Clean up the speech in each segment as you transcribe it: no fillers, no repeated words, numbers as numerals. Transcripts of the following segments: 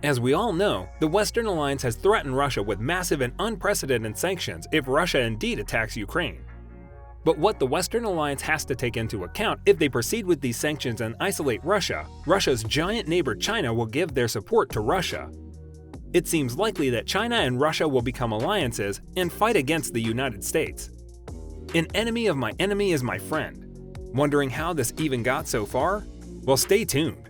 As we all know, the Western alliance has threatened Russia with massive and unprecedented sanctions if Russia indeed attacks Ukraine. But what the Western alliance has to take into account if they proceed with these sanctions and isolate Russia, Russia's giant neighbor China will give their support to Russia. It seems likely that China and Russia will become alliances and fight against the United States. An enemy of my enemy is my friend. Wondering how this even got so far? Well, stay tuned.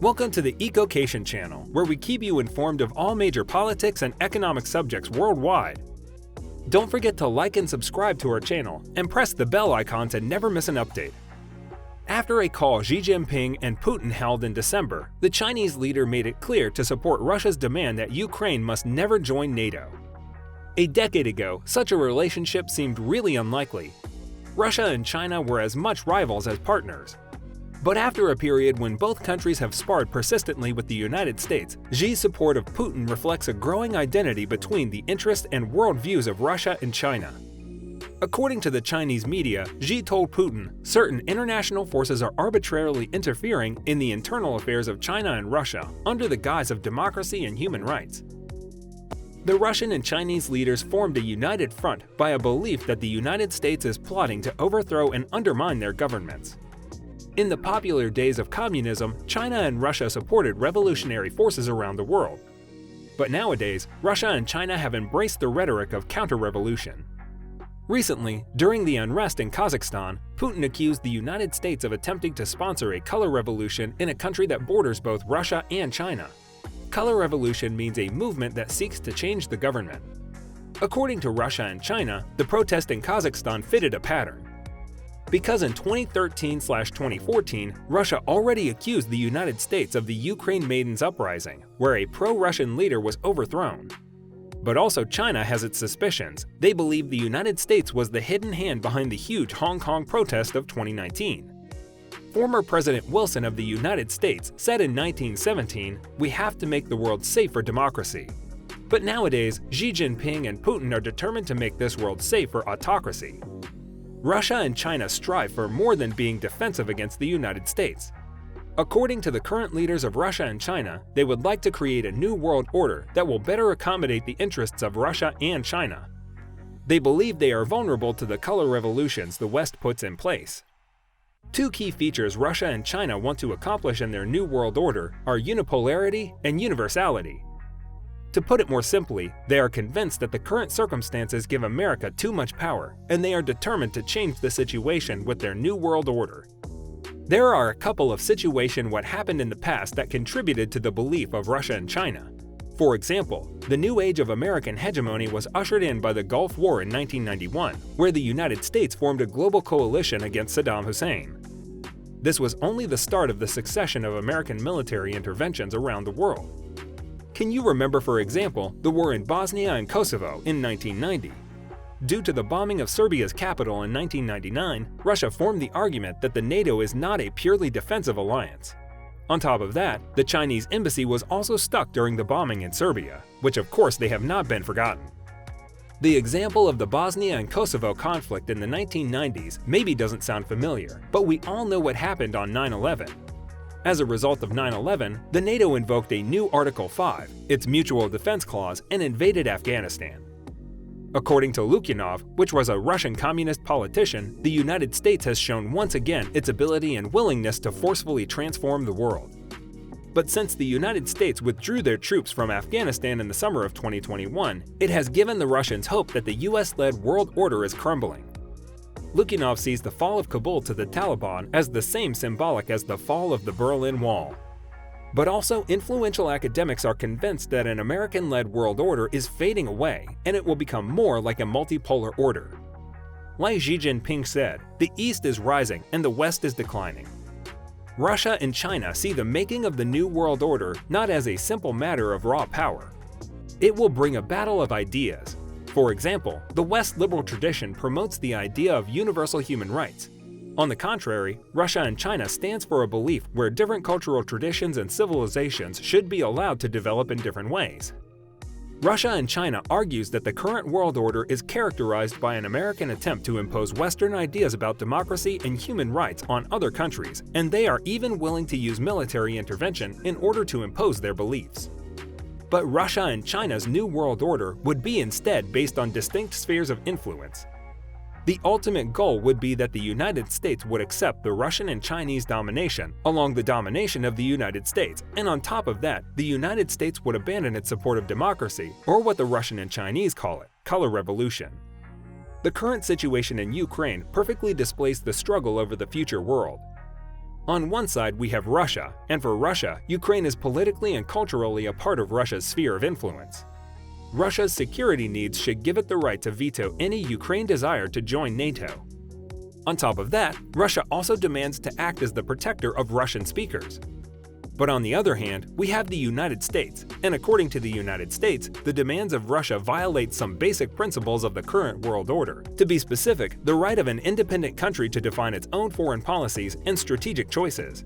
Welcome to the Ecocation channel, where we keep you informed of all major politics and economic subjects worldwide. Don't forget to like and subscribe to our channel, and press the bell icon to never miss an update. After a call Xi Jinping and Putin held in December, the Chinese leader made it clear to support Russia's demand that Ukraine must never join NATO. A decade ago, such a relationship seemed really unlikely. Russia and China were as much rivals as partners. But after a period when both countries have sparred persistently with the United States, Xi's support of Putin reflects a growing identity between the interests and worldviews of Russia and China. According to the Chinese media, Xi told Putin, certain international forces are arbitrarily interfering in the internal affairs of China and Russia under the guise of democracy and human rights. The Russian and Chinese leaders formed a united front by a belief that the United States is plotting to overthrow and undermine their governments. In the popular days of communism, China and Russia supported revolutionary forces around the world. But nowadays, Russia and China have embraced the rhetoric of counter-revolution. Recently, during the unrest in Kazakhstan, Putin accused the United States of attempting to sponsor a color revolution in a country that borders both Russia and China. Color revolution means a movement that seeks to change the government. According to Russia and China, the protest in Kazakhstan fitted a pattern. Because in 2013/2014, Russia already accused the United States of the Ukraine Maidens Uprising, where a pro-Russian leader was overthrown. But also China has its suspicions. They believe the United States was the hidden hand behind the huge Hong Kong protest of 2019. Former President Wilson of the United States said in 1917, "We have to make the world safe for democracy." But nowadays, Xi Jinping and Putin are determined to make this world safe for autocracy. Russia and China strive for more than being defensive against the United States. According to the current leaders of Russia and China, they would like to create a new world order that will better accommodate the interests of Russia and China. They believe they are vulnerable to the color revolutions the West puts in place. Two key features Russia and China want to accomplish in their new world order are unipolarity and universality. To put it more simply, they are convinced that the current circumstances give America too much power, and they are determined to change the situation with their new world order. There are a couple of situations what happened in the past that contributed to the belief of Russia and China. For example, the new age of American hegemony was ushered in by the Gulf War in 1991, where the United States formed a global coalition against Saddam Hussein. This was only the start of the succession of American military interventions around the world. Can you remember, for example, the war in Bosnia and Kosovo in 1990? Due to the bombing of Serbia's capital in 1999, Russia formed the argument that the NATO is not a purely defensive alliance. On top of that, the Chinese embassy was also stuck during the bombing in Serbia, which of course they have not been forgotten. The example of the Bosnia and Kosovo conflict in the 1990s maybe doesn't sound familiar, but we all know what happened on 9/11. As a result of 9/11, the NATO invoked a new Article 5, its Mutual Defense Clause, and invaded Afghanistan. According to Lukyanov, which was a Russian communist politician, the United States has shown once again its ability and willingness to forcefully transform the world. But since the United States withdrew their troops from Afghanistan in the summer of 2021, it has given the Russians hope that the US-led world order is crumbling. Lukyanov sees the fall of Kabul to the Taliban as the same symbolic as the fall of the Berlin Wall. But also, influential academics are convinced that an American-led world order is fading away, and it will become more like a multipolar order. Like Xi Jinping said, the East is rising and the West is declining. Russia and China see the making of the New World Order not as a simple matter of raw power. It will bring a battle of ideas. For example, the West's liberal tradition promotes the idea of universal human rights. On the contrary, Russia and China stands for a belief where different cultural traditions and civilizations should be allowed to develop in different ways. Russia and China argues that the current world order is characterized by an American attempt to impose Western ideas about democracy and human rights on other countries, and they are even willing to use military intervention in order to impose their beliefs. But Russia and China's New World Order would be instead based on distinct spheres of influence. The ultimate goal would be that the United States would accept the Russian and Chinese domination along the domination of the United States, and on top of that, the United States would abandon its support of democracy, or what the Russian and Chinese call it, color revolution. The current situation in Ukraine perfectly displays the struggle over the future world. On one side, we have Russia, and for Russia, Ukraine is politically and culturally a part of Russia's sphere of influence. Russia's security needs should give it the right to veto any Ukraine desire to join NATO. On top of that, Russia also demands to act as the protector of Russian speakers. But on the other hand, we have the United States, and according to the United States, the demands of Russia violate some basic principles of the current world order. To be specific, the right of an independent country to define its own foreign policies and strategic choices.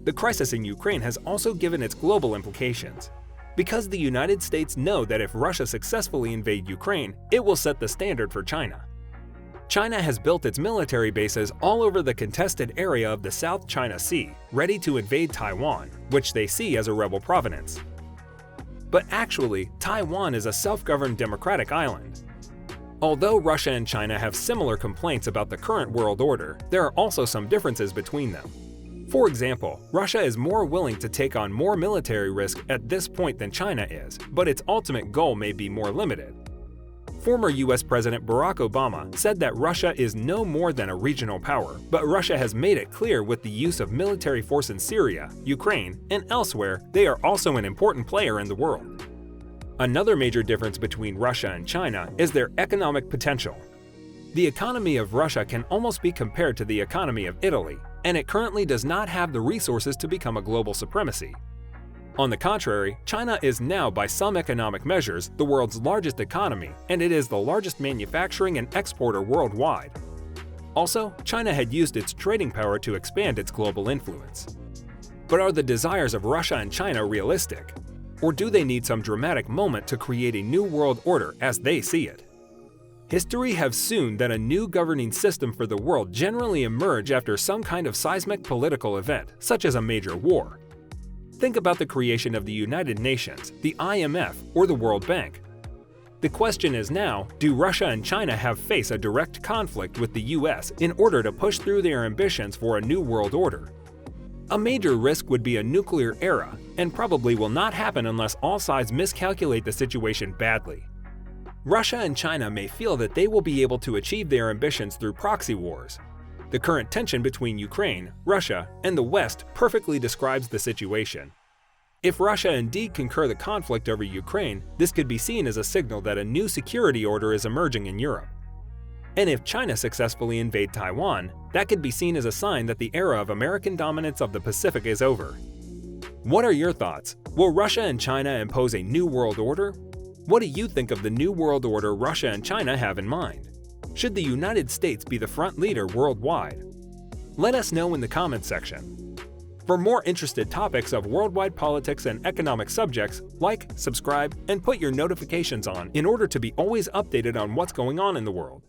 The crisis in Ukraine has also given its global implications. Because the United States know that if Russia successfully invades Ukraine, it will set the standard for China. China has built its military bases all over the contested area of the South China Sea, ready to invade Taiwan, which they see as a rebel province. But actually, Taiwan is a self-governed democratic island. Although Russia and China have similar complaints about the current world order, there are also some differences between them. For example, Russia is more willing to take on more military risk at this point than China is, but its ultimate goal may be more limited. Former US President Barack Obama said that Russia is no more than a regional power, but Russia has made it clear with the use of military force in Syria, Ukraine, and elsewhere, they are also an important player in the world. Another major difference between Russia and China is their economic potential. The economy of Russia can almost be compared to the economy of Italy, and it currently does not have the resources to become a global supremacy. On the contrary, China is now, by some economic measures, the world's largest economy, and it is the largest manufacturing and exporter worldwide. Also, China had used its trading power to expand its global influence. But are the desires of Russia and China realistic? Or do they need some dramatic moment to create a new world order as they see it? History has shown that a new governing system for the world generally emerges after some kind of seismic political event, such as a major war. Think about the creation of the United Nations, the IMF, or the World Bank. The question is now, do Russia and China have face a direct conflict with the US in order to push through their ambitions for a new world order? A major risk would be a nuclear era, and probably will not happen unless all sides miscalculate the situation badly. Russia and China may feel that they will be able to achieve their ambitions through proxy wars. The current tension between Ukraine, Russia, and the West perfectly describes the situation. If Russia indeed concur the conflict over Ukraine, this could be seen as a signal that a new security order is emerging in Europe. And if China successfully invade Taiwan, that could be seen as a sign that the era of American dominance of the Pacific is over. What are your thoughts? Will Russia and China impose a new world order? What do you think of the new world order Russia and China have in mind? Should the United States be the front leader worldwide? Let us know in the comments section. For more interested topics of worldwide politics and economic subjects, like, subscribe, and put your notifications on in order to be always updated on what's going on in the world.